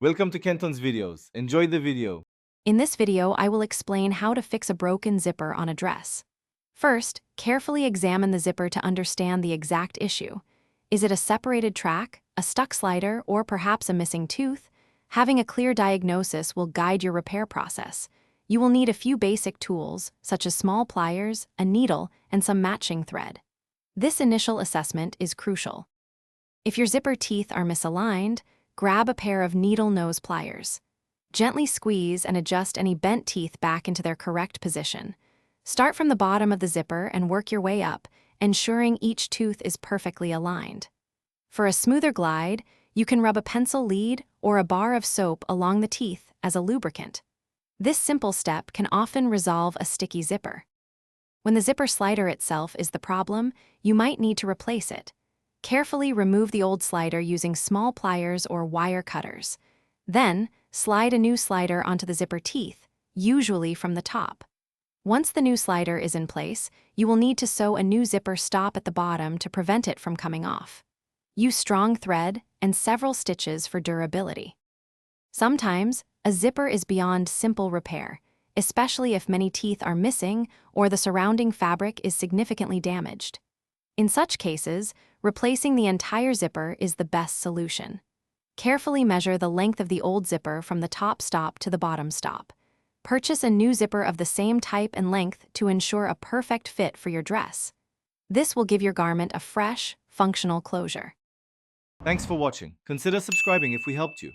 Welcome to Kenton's videos. Enjoy the video. In this video, I will explain how to fix a broken zipper on a dress. First, carefully examine the zipper to understand the exact issue. Is it a separated track, a stuck slider, or perhaps a missing tooth? Having a clear diagnosis will guide your repair process. You will need a few basic tools, such as small pliers, a needle, and some matching thread. This initial assessment is crucial. If your zipper teeth are misaligned, grab a pair of needle nose pliers. Gently squeeze and adjust any bent teeth back into their correct position. Start from the bottom of the zipper and work your way up, ensuring each tooth is perfectly aligned. For a smoother glide, you can rub a pencil lead or a bar of soap along the teeth as a lubricant. This simple step can often resolve a sticky zipper. When the zipper slider itself is the problem, you might need to replace it. Carefully remove the old slider using small pliers or wire cutters. Then, slide a new slider onto the zipper teeth, usually from the top. Once the new slider is in place, you will need to sew a new zipper stop at the bottom to prevent it from coming off. Use strong thread and several stitches for durability. Sometimes, a zipper is beyond simple repair, especially if many teeth are missing or the surrounding fabric is significantly damaged. In such cases, replacing the entire zipper is the best solution. Carefully measure the length of the old zipper from the top stop to the bottom stop. Purchase a new zipper of the same type and length to ensure a perfect fit for your dress. This will give your garment a fresh, functional closure. Thanks for watching. Consider subscribing if we helped you.